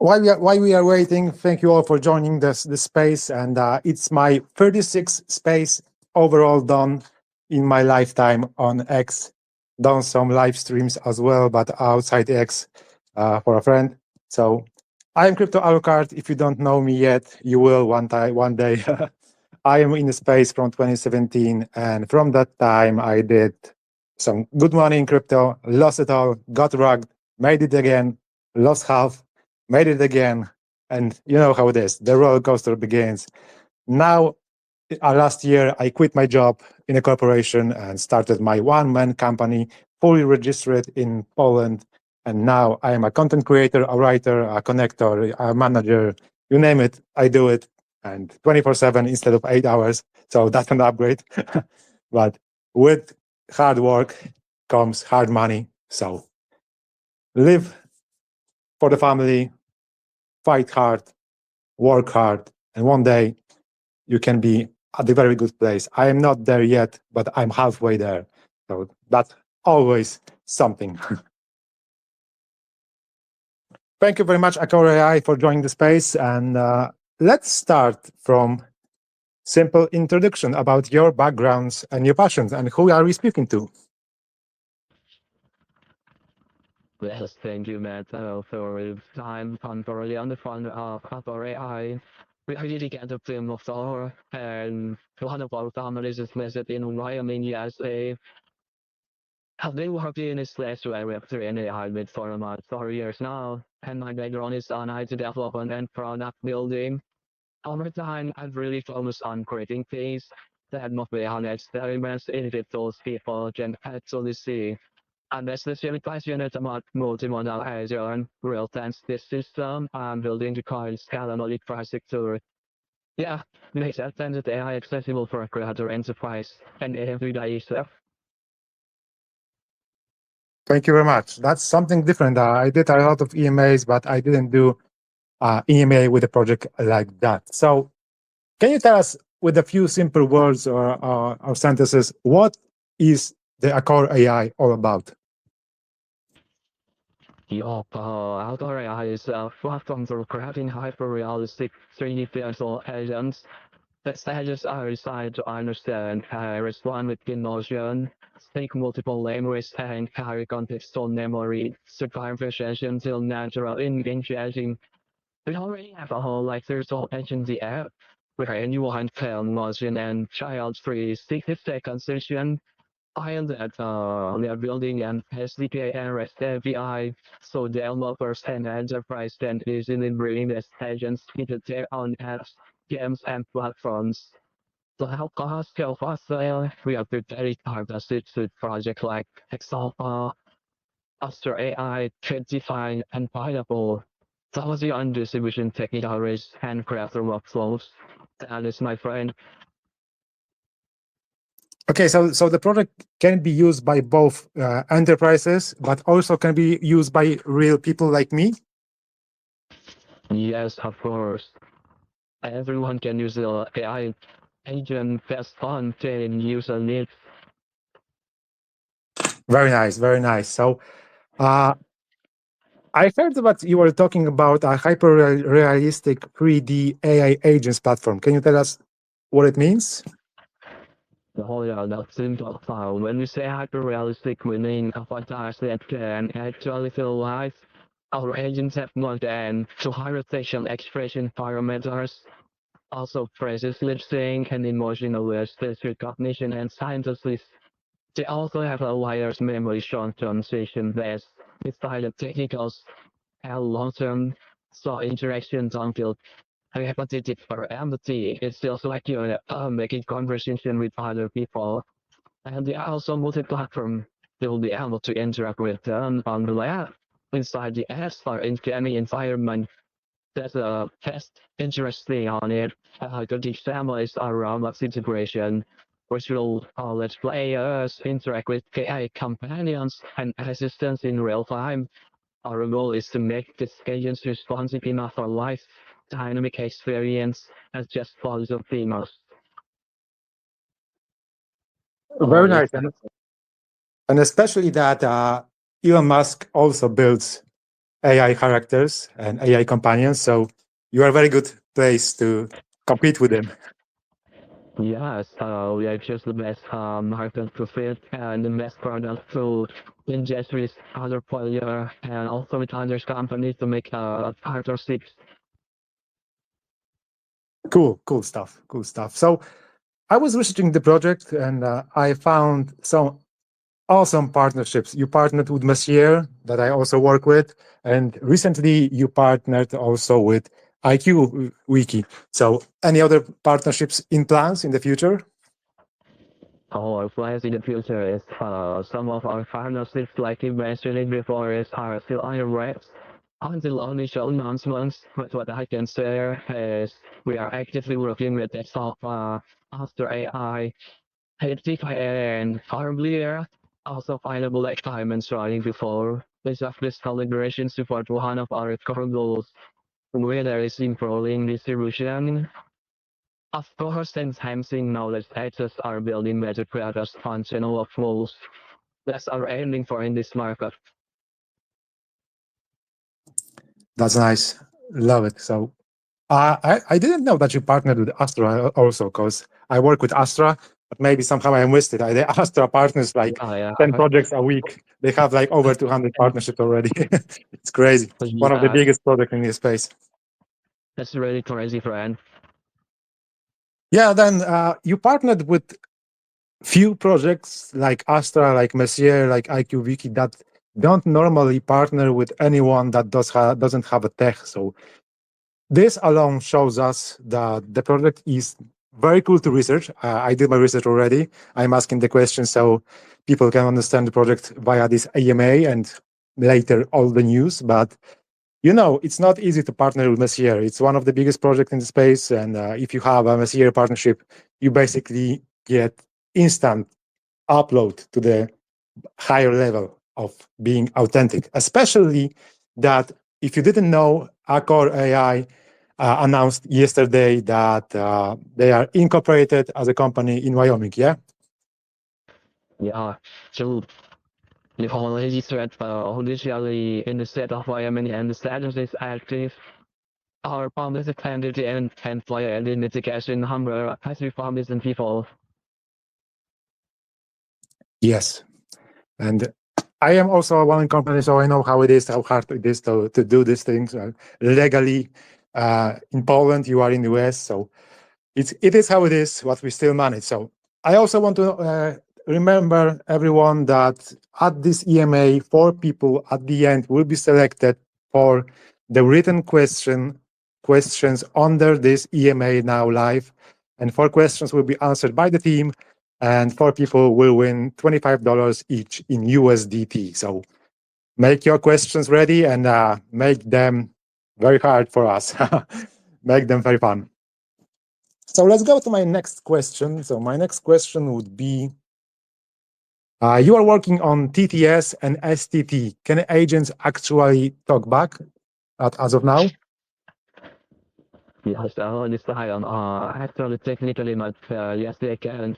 While we are waiting, thank you all for joining this space. And it's my 36th space overall done in my lifetime on X. Done some live streams as well, but outside X for a friend. So I am Crypto Alucard. If you don't know me yet, you will one day. I am in the space from 2017, and from that time, I did some good money in crypto, lost it all, got rugged, made it again, lost half, made it again, and you know how it is. The roller coaster begins. Now, last year, I quit my job in a corporation and started my one-man company, fully registered in Poland. And now I am a content creator, a writer, a connector, a manager, you name it, I do it. And 24/7 instead of 8 hours. So that's an upgrade. But with hard work comes hard money. So live for the family, fight hard, work hard, and one day you can be at a very good place. I am not there yet, but I'm halfway there. So that's always something. Thank you very much, ACORE AI, for joining the space. And let's start from simple introduction about your backgrounds and your passions and who are we speaking to. Well, thank you, Matt, for the time early on the front of ACORE AI. We really get the film of our and one of our families is listed in Wyoming, USA. I've been working in this last Web3 and AI with for about 4 years now, and my background is on IT development and product building. Over time, I've really focused on creating things that motivate on experiments, individuals, people can actually see. And especially passionate about multimodal Azure and real-time system and building the car scalable infrastructure. Yeah, makes that AI accessible for a creator enterprise and everyday user. Thank you very much. That's something different. I did a lot of EMAs, but I didn't do EMA with a project like that. So can you tell us with a few simple words or sentences, what is the ACORE AI all about? Yup, ACORE AI is a platform for creating hyper-realistic 3D virtual agents. The stages are designed to understand, respond with emotion, speak multiple languages, and carry contextual memory, survive sessions till natural engaging. We already have a whole like virtual agency app where anyone can motion and child free 60-second session. And that we are building an SDK and REST API so developers and enterprise can easily bring these agents into their own apps, games, and platforms. To help us scale faster, we are preparing partnerships with projects like Exalta, Astra AI, Trendify, and Pineapple. Technology and distribution technical risk and creator workflows. That is my friend. Okay, so the product can be used by both enterprises, but also can be used by real people like me. Yes, of course. Everyone can use the AI agent based on their user needs. Very nice, very nice. So uh, I heard that you were talking about a hyper realistic 3D AI agents platform. Can you tell us what it means? Oh yeah, that's simple. So when we say hyper-realistic, we mean avatars that can actually feel alive. Our agents have more than 200 facial expression parameters, also phrases, lip sync, and emotional speech recognition and synthesis. They also have a wireless memory short-term session-based with silent technicals and long-term so interactions don't feel repetitive or empty. It's just like you're making conversation with other people. And they are also multi-platform. They will be able to interact with them on the lab inside the apps or in any environment. That's a test interesting on it. The example is around Max integration, which will let players interact with AI companions and assistants in real time. Our goal is to make this agents responsive enough for life dynamic experience as just follows of themes. Oh Very yeah. nice. And especially that Elon Musk also builds AI characters and AI companions. So you are a very good place to compete with them. Yes, we are just the best market to fit and the best product to ingest with other player and also with other companies to make partnerships. Cool, cool stuff, cool stuff. So I was researching the project and I found some awesome partnerships. You partnered with Messier, that I also work with, and recently you partnered also with IQ Wiki. So any other partnerships in plans in the future? Our plans in the future is some of our partnerships, like you mentioned before, are still under wraps until initial announcements. But what I can share is we are actively working with the of ACORE AI, HTTP, and Fireblair, also available like time and starting before. This of this collaboration support one of our core goals, where there is improving distribution. Of course, enhancing knowledge access are building better products, functional workflows. That's our aiming for in this market. That's nice. Love it. So I didn't know that you partnered with Astra also, because I work with Astra, but maybe somehow I missed it. The Astra partners like Yeah, 10 yeah. projects a week. They have like over 200 partnerships already. It's crazy. One of the Yeah, biggest projects in this space. that's really crazy, friend. Yeah, then you partnered with few projects like Astra, like Messier, like IQ Wiki that don't normally partner with anyone that doesn't have a tech. So this alone shows us that the project is very cool to research. I did my research already. I'm asking the questions so people can understand the project via this AMA and later all the news. But it's not easy to partner with Messier. It's one of the biggest projects in the space. And if you have a Messier partnership, you basically get instant upload to the higher level of being authentic, especially that if you didn't know, ACORE AI announced yesterday that they are incorporated as a company in Wyoming. Yeah. Yeah, so the technology threat initially in the set of Wyoming and the status is active. Our public candidate and player and litigation number has reformed and people. Yes. And I am also a one company, so I know how it is, how hard it is to do these things legally. In Poland, you are in the US, so it is how it is, what we still manage. So I also want to remember everyone that at this EMA, 4 people at the end will be selected for the written questions under this EMA now live, and 4 questions will be answered by the team, and 4 people will win $25 each in USDT. So make your questions ready and make them very hard for us. Make them very fun. So let's go to my next question. So my next question would be, you are working on TTS and STT. Can agents actually talk back as of now? Yes, this time, actually technically not yes they can.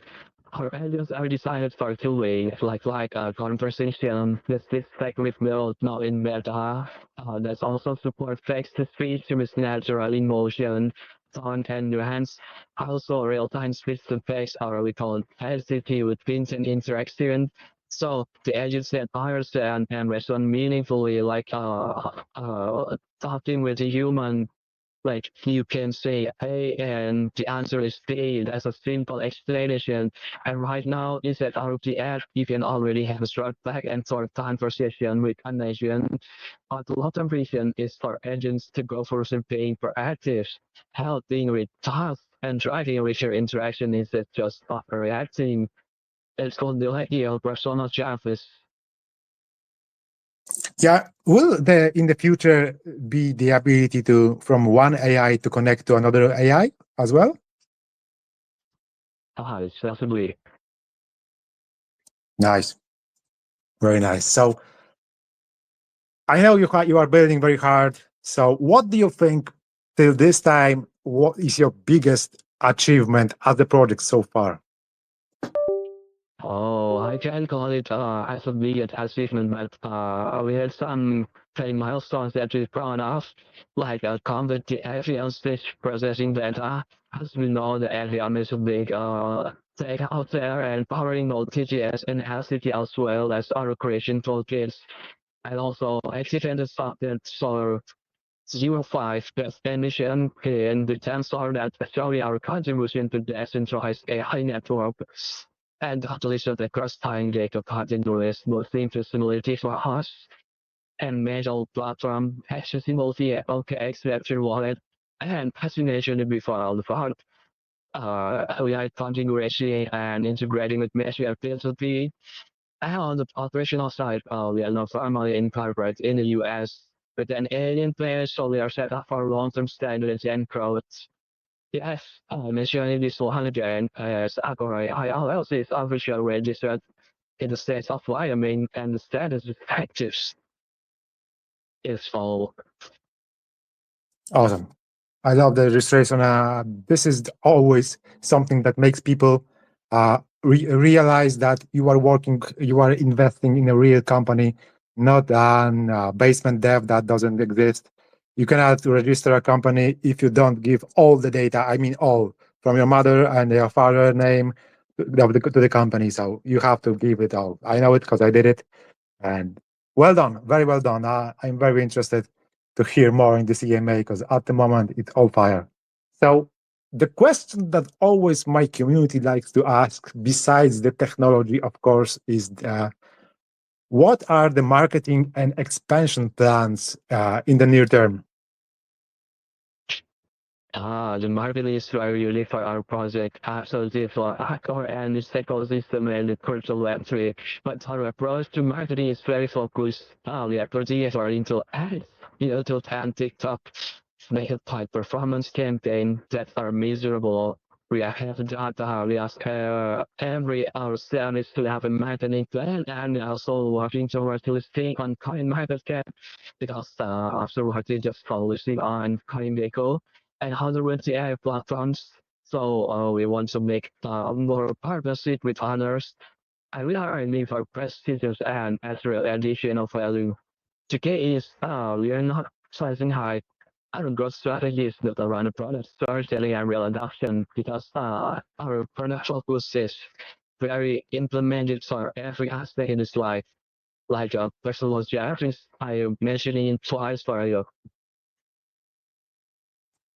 Our engines are designed for two ways, like a conversation. This tech we've built now in beta. There's also support text-to-speech with natural emotion, tone and nuance. Also real-time speech-to-text, or we call it SCT with instant interaction. So the agents that understand and respond meaningfully, like talking with a human, like you can say A and the answer is B. That's a simple explanation. And right now, instead of the app, you can already have a short back and forth conversation with an agent. But the long-term vision is for agents to go for being proactive, helping with tasks and driving richer interaction instead just of reacting. It's called the ideal personal service. Yeah. Will there in the future be the ability to from one AI to connect to another AI as well? Accessibility. Nice. Very nice. So I know you are building very hard. So what do you think till this time? What is your biggest achievement at the project so far? Oh, I can call it as a big achievement, but we had some training milestones that we proud of, like converting Axiom speech processing data. As we know, the Axiom is a big tech out there and powering both TGS and LCT as well as other creation toolkits. And also, accident is something so 05 definition in the tensor that show our contribution to decentralized AI network and utilization the cross-tying data categories both interestingly for us and major platform accessibility okay exception wallet and fascination before the front AI configuration and integrating with mesh availability. And on the operational side, we are not formally incorporated in the US, but an alien players so we are set up for long-term standards and growth. Yes, mentioning this 100 as ACORE AI LLC is officially registered in the state of Wyoming and the status of active is for Awesome. I love the illustration. This is always something that makes people realize that you are working, you are investing in a real company, not a basement dev that doesn't exist. You cannot register a company if you don't give all the data. I mean, all from your mother and your father name to the company. So you have to give it all. I know it because I did it. And well done, very well done. I'm very interested to hear more in this EMA because at the moment it's all fire. So the question that always my community likes to ask, besides the technology, of course, is what are the marketing and expansion plans in the near term? the market is very unique for our project. Absolutely for ACORE and its ecosystem and the crypto Web3. But our approach to marketing is very focused. We are projects are into ads, YouTube and TikTok. Make it high performance campaign that are measurable. We have data, we ask every our service to have a marketing plan and also working towards listing on coin market cap because after working just focusing on CoinGecko and 120 AI platforms. So we want to make more partnership with others. And we are aiming for prestigious and extra additional value. The key is we are not sizing high. Our growth strategy is built around the product storytelling and real adoption because our product focus is very implemented for every aspect in this life. Like personal objectives, I am mentioning twice for you.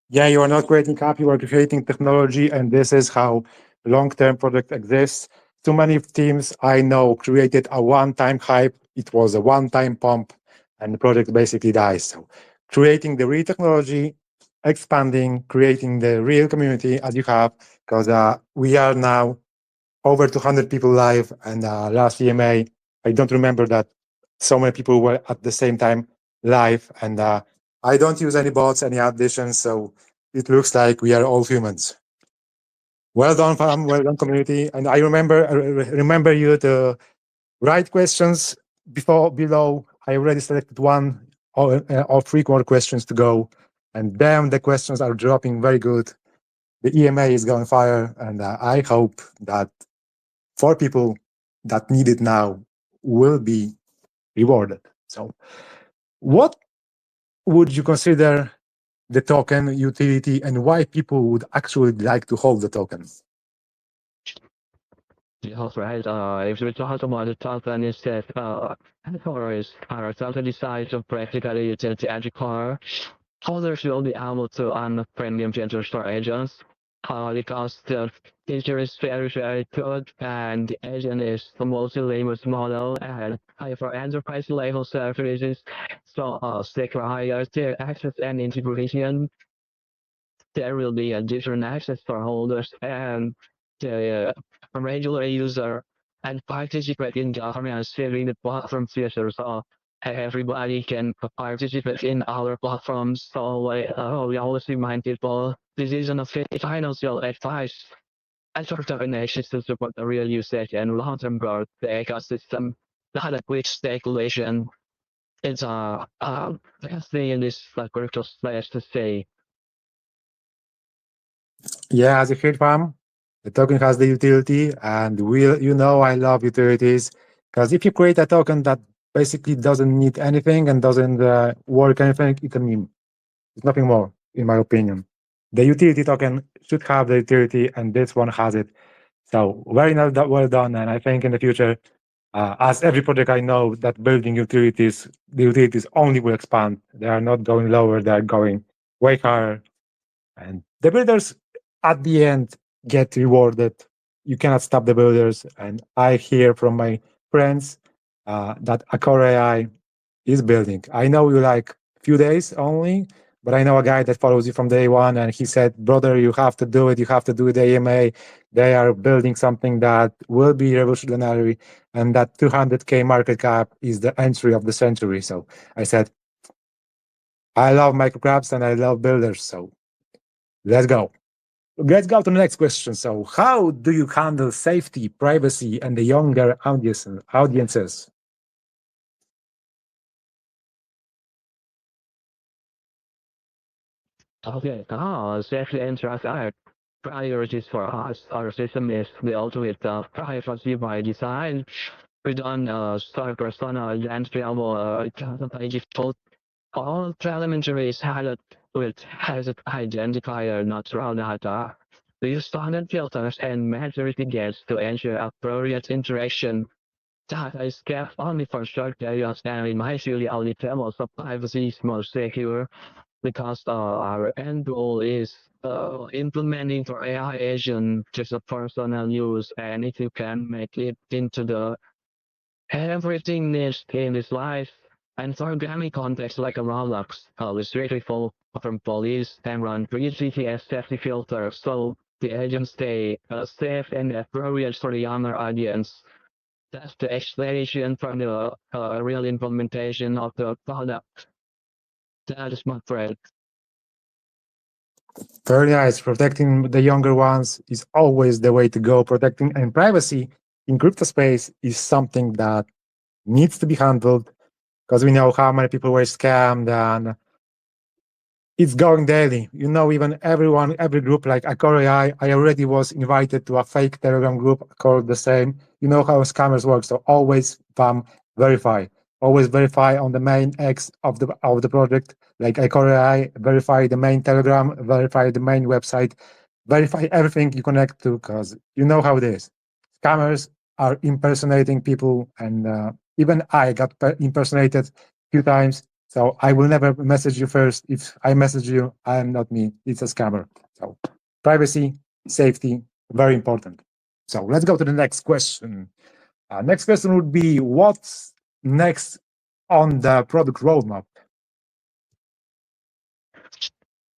Yeah, you are not creating app, you are creating technology, and this is how long-term product exists. Too many teams I know created a one-time hype. It was a one-time pump, and the project basically dies. So, creating the real technology, expanding, creating the real community as you have, because we are now over 200 people live, and last EMA, I don't remember that so many people were at the same time live, and I don't use any bots, any additions, so it looks like we are all humans. Well done, fam. Well done, community. And I remember you to write questions before below. I already selected one or three more questions to go, and damn, the questions are dropping very good. The EMA is going fire, and I hope that for people that need it now will be rewarded. So, what would you consider the token utility and why people would actually like to hold the tokens? That's right. If we talk about the top one instead, categories are totally size of practically utility educator. Holders will be able to earn premium gentle store agents. Because the feature is very, very good and the agent is the multi-language model and for enterprise level services. So stick higher tier access and integration there will be a different access for holders and the regular user and participate in governance sharing the platform features. So everybody can participate in our platforms. So we always remind people this isn't a financial advice. And sort of initiatives to support the real usage and long-term growth the ecosystem, not a quick speculation. It's best thing in this crypto space to say. Yeah, as you heard, fam, The token has the utility, and I love utilities because if you create a token that basically doesn't need anything and doesn't work anything, it's a meme. It's nothing more, in my opinion. The utility token should have the utility, and this one has it. So very well done, and I think in the future, as every project I know that building utilities, the utilities only will expand. They are not going lower; they are going way higher, and the builders at the end get rewarded. You cannot stop the builders, and I hear from my friends that ACORE AI is building. I know you like few days only, but I know a guy that follows you from day one, and he said, "Brother, you have to do it. You have to do the AMA. They are building something that will be revolutionary, and that 200K market cap is the entry of the century." So I said, "I love microcraps and I love builders. So let's go." Let's go to the next question. So, how do you handle safety, privacy, and the younger audiences? Okay, safety and trust are priorities for us. Our system is built with privacy by design. We don't store personal identifiable by default. All elementaries had it with has an identifier, not raw data. We use standard filters and maturity gates to ensure appropriate interaction. Data is kept only for short periods and in usually only levels of privacy is most secure because our end goal is implementing for AI agent just a personal use, and if you can make it into the everything needs in this life and for gaming context like a Roblox, restricted from police and run pre-GTS safety filters so the agents stay safe and appropriate for the younger audience. That's the explanation from the real implementation of the product. That is my friend. Very nice. Protecting the younger ones is always the way to go. Protecting and privacy in crypto space is something that needs to be handled because we know how many people were scammed and it's going daily. Even everyone, every group like Acore AI, I already was invited to a fake Telegram group called the same. You know how scammers work. So always verify. Always verify on the main X of the project, like Acore AI, verify the main Telegram, verify the main website, verify everything you connect to, because you know how it is. Scammers are impersonating people, and even I got impersonated a few times, so I will never message you first. If I message you, I am not me. It's a scammer. So privacy, safety, very important. So let's go to the next question. Next question would be, what's next on the product roadmap?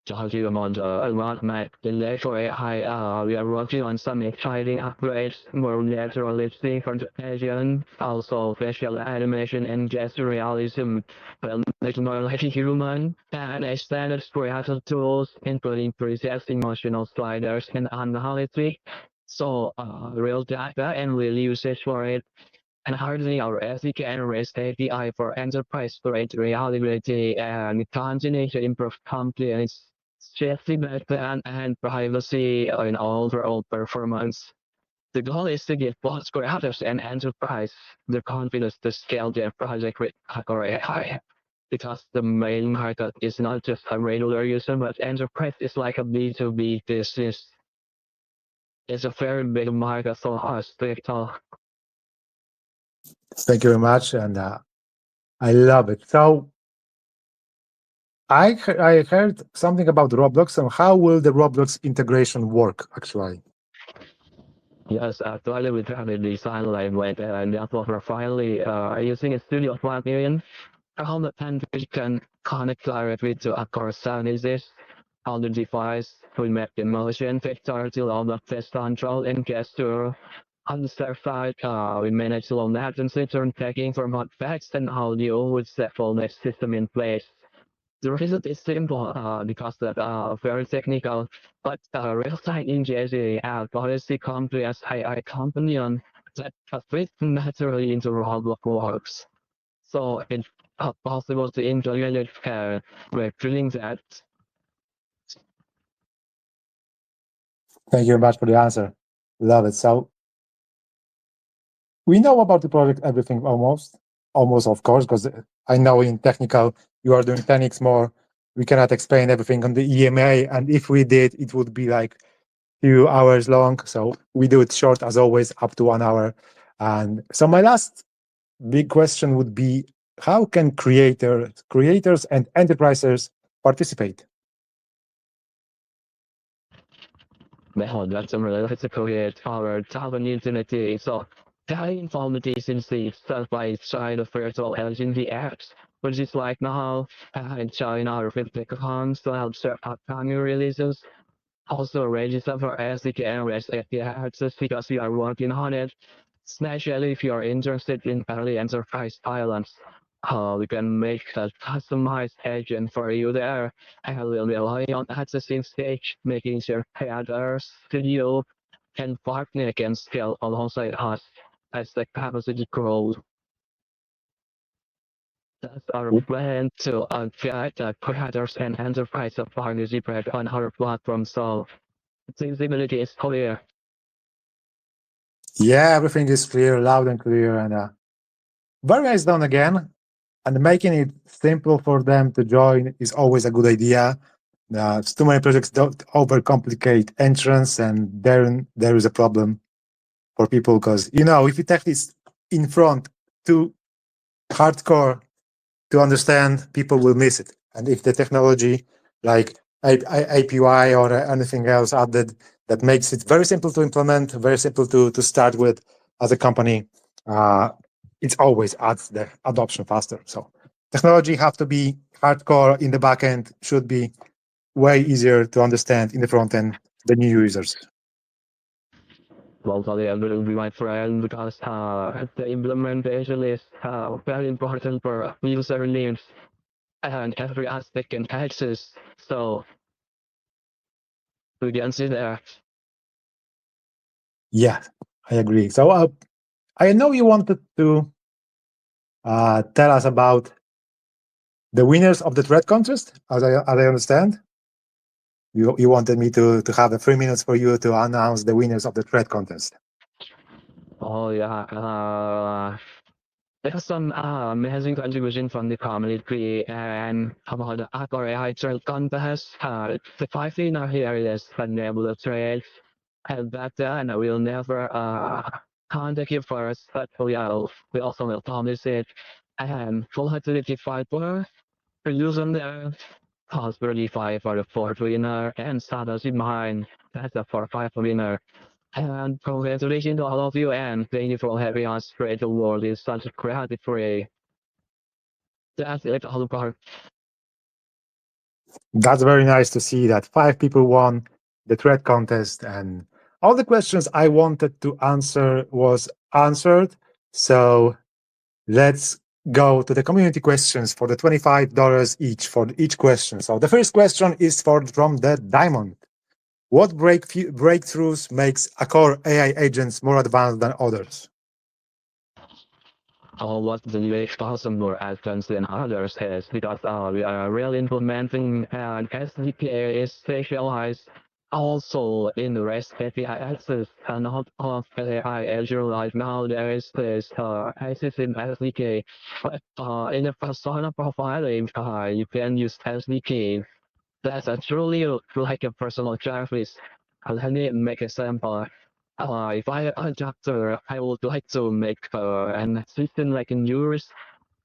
Talk to you about roadmap. The for AI, we are working on some exciting upgrades, more naturalistic presentation, also facial animation and gesture realism, well, like more like human, and extended creative tools, including processing emotional sliders and analytics. So, real data and real usage for it and hardening our SDK and REST API for enterprise-grade reliability and continue to improve compliance, safety backend, and privacy in overall performance. The goal is to give both creators and enterprise the confidence to scale their project with ACORE AI. Because the main market is not just a regular user, but enterprise is like a B2B business. It's a very big market for us to talk. Thank you very much, and I love it. So I heard something about Roblox, and how will the Roblox integration work actually? Yes, actually we try to design language and network profiling using a studio plugin. How the language can connect directly to a core services. How the device will map the motion vector to all the face control and gesture. On the server side, we manage low latency turn tagging for mod facts and audio with several next system in place. The result is simple because that very technical, but real-time ingenious policy complex AI companion that fit naturally into Roblox works. So it's possible to integrate with doing that. Thank you very much for the answer. Love it. So we know about the project everything almost of course, because I know in technical you are doing 10x more. We cannot explain everything on the EMA, and if we did, it would be like few hours long. So we do it short as always, up to 1 hour. And so my last big question would be, how can creators and enterprises participate? Well, that's a political power talent utility. So the information is set by China virtual energy apps, which is like now in China with the cons to help serve upcoming releases. Also register for SDK and REST API access because we are working on it. Especially if you're interested in early enterprise islands, we can make a customized agent for you there. And we'll rely on accessing stage, making sure others, studio, and partner can scale alongside us as the capacity grows. That's our plan to unite creators and enterprise partnership on our platform. So visibility is clear. Yeah, everything is clear, loud and clear, and very nice done again. And making it simple for them to join is always a good idea. Too many projects don't overcomplicate entrance, and then there is a problem for people because if you take this in front too hardcore to understand, people will miss it. And if the technology like API or anything else added that makes it very simple to implement, very simple to start with as a company, uh, it always adds the adoption faster. So technology have to be hardcore in the back end, should be way easier to understand in the front end the new users. Well, sorry, I'm going to be my friend because the implementation is very important for user needs and every aspect can access. So we can see that. Yeah, I agree. So I know you wanted to tell us about the winners of the thread contest, as I understand. You wanted me to have 3 minutes for you to announce the winners of the thread contest. Oh yeah, there's some amazing contribution from the community and about the ACORE AI trail contest. The 5 winner here is enable trade and back then I will never contact you first, but we also will promise it and full utility fiber using the possibility five for the fourth winner and status in mind. That's the for five winner. And congratulations to all of you and thank you for having us spread the world is such a creative way. That's it all about. That's very nice to see that 5 people won the thread contest, and all the questions I wanted to answer was answered. So let's go to the community questions for the $25 each for each question. So the first question is from the Diamond. What breakthroughs makes ACORE AI agents more advanced than others? What the UX person more advanced than others is because we are really implementing an SDK is specialized also in the REST API access and not of AI Azure right now there is this access in SDK but in the persona profiling you can use SDK that's truly like a personal service. Let me make a sample. If I a doctor, I would like to make an assistant like in yours.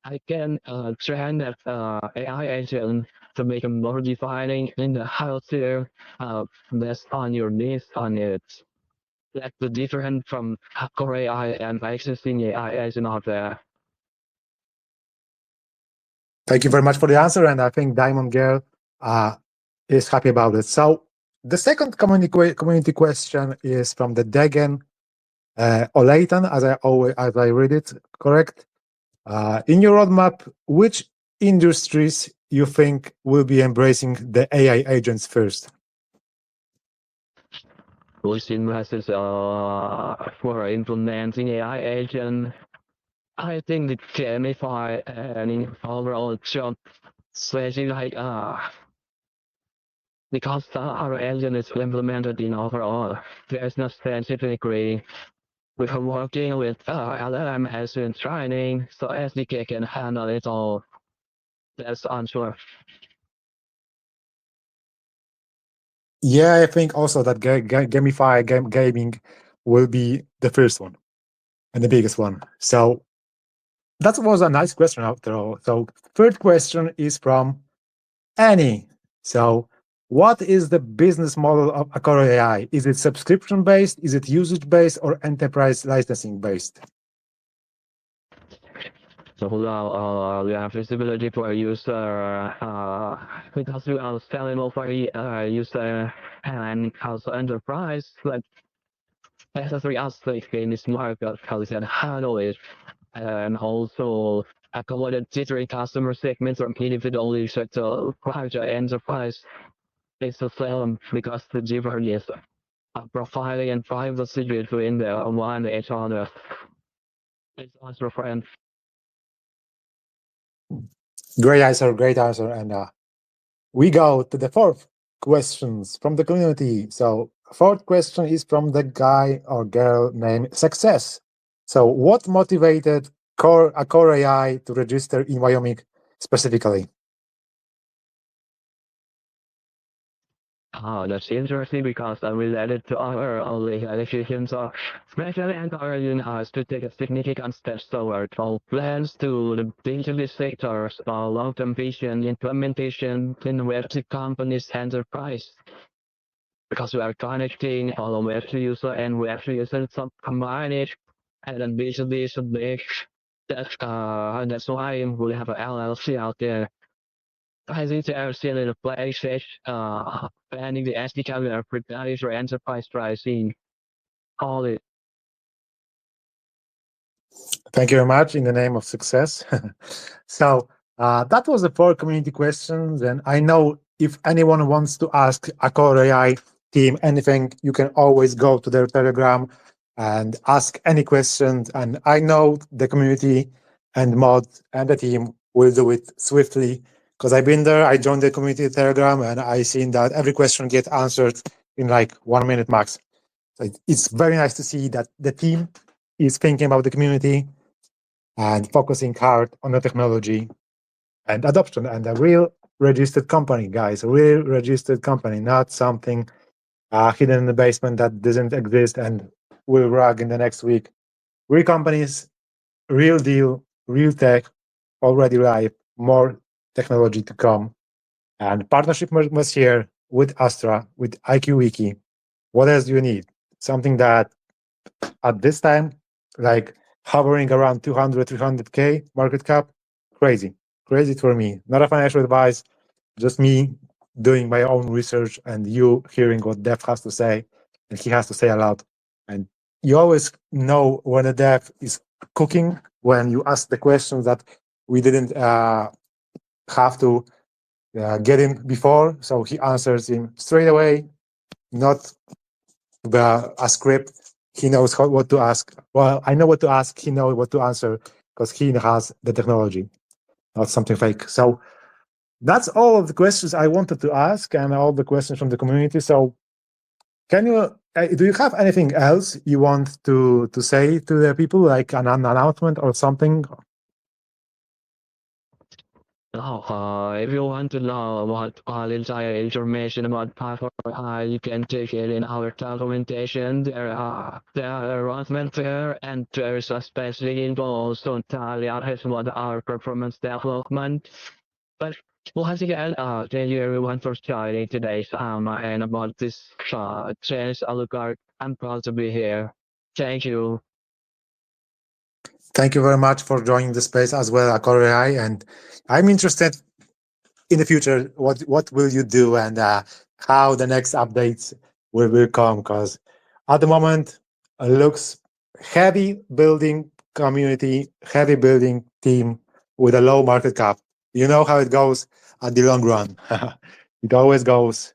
I can train that AI agent to make a more defining in the healthcare based on your needs on it. That's the difference from Core AI and existing AI agent out there. Thank you very much for the answer, and I think Diamond Girl uh, is happy about it. So the second community question is from the Degen Oleitan, as I read it correct. In your roadmap, which industries you think will be embracing the AI agents first? Which investors for implementing AI agent I think the gamify and overall job strategy like because our engine is implemented in overall. There is no scientifically. We are working with LLM as in training, so SDK can handle it all. That's answer. Yeah, I think also that gamify gaming will be the first one and the biggest one. So that was a nice question after all. So third question is from Annie. So what is the business model of ACORE AI? Is it subscription based? Is it usage based or enterprise licensing based? So now we have visibility for a user because we are selling for user and also enterprise. Like necessary aspect in this market, how we can handle it, and also accommodate different customer segments from individual user to larger enterprise. It's the same because the difference is profiling and privacy between the one and each other. It's also friend. Great answer, great answer. And we go to the fourth questions from the community. So fourth question is from the guy or girl named Success. So what motivated ACORE AI to register in Wyoming specifically? Oh, that's interesting because I'm related to our only education, so especially encouraging us to take a significant steps toward our plans to the digital sectors, long-term vision, implementation, innovative companies, enterprise. Because we are connecting all web to user and web to user some combine it and then business big. That's why we have an LLC out there. I think they are still in the play stage, planning the SDK we are preparing for enterprise pricing. All it. Thank you very much in the name of success. So that was the four community questions. And I know if anyone wants to ask ACORE AI team anything, you can always go to their Telegram and ask any questions. And I know the community and mod and the team will do it swiftly because I've been there. I joined the community Telegram and I seen that every question gets answered in like 1 minute max. So it's very nice to see that the team is thinking about the community and focusing hard on the technology and adoption, and a real registered company, guys, a real registered company, not something hidden in the basement that doesn't exist and will rug in the next week. Real companies, real deal, real tech, already live, more technology to come. And partnership was here with Astra, with IQ Wiki. What else do you need? Something that at this time, like hovering around 200, 300K market cap, crazy, crazy for me. Not a financial advice, just me doing my own research and you hearing what Dev has to say, and he has to say a lot. And you always know when a dev is cooking when you ask the questions that we didn't have to get him before. So he answers him straight away, not a script. He knows what to ask. Well, I know what to ask. He knows what to answer because he has the technology, not something fake. So that's all of the questions I wanted to ask and all the questions from the community. So can you do you have anything else you want to say to the people, like an announcement or something? Oh, if you want to know about all entire information about Python, you can take it in our documentation. There are announcements there, and there is a specific info also entirely out about our performance development. But once again, thank you everyone for joining today's and about this change. I'm proud to be here. Thank you. Thank you very much for joining the space as well, ACORE AI. And I'm interested in the future, what will you do and how the next updates will come? Because at the moment, it looks heavy building community, heavy building team with a low market cap. You know how it goes at the long run. It always goes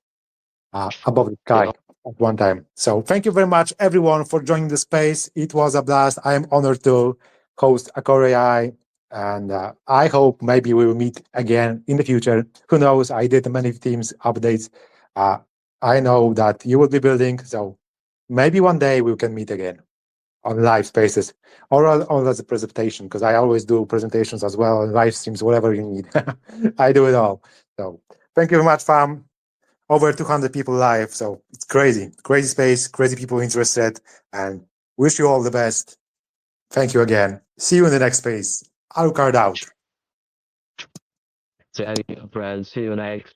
above the sky Yeah. at one time. So thank you very much, everyone, for joining the space. It was a blast. I am honored to host ACORE AI, and I hope maybe we will meet again in the future. Who knows? I did many Teams updates Uh, I know that you will be building, so maybe one day we can meet again on live spaces or as a presentation, because I always do presentations as well and live streams, whatever you need. I do it all. So thank you very much, fam. Over 200 people live, so it's crazy space, crazy people interested, and wish you all the best. Thank you again. See you in the next space. Alucard out. So, friends, see you next.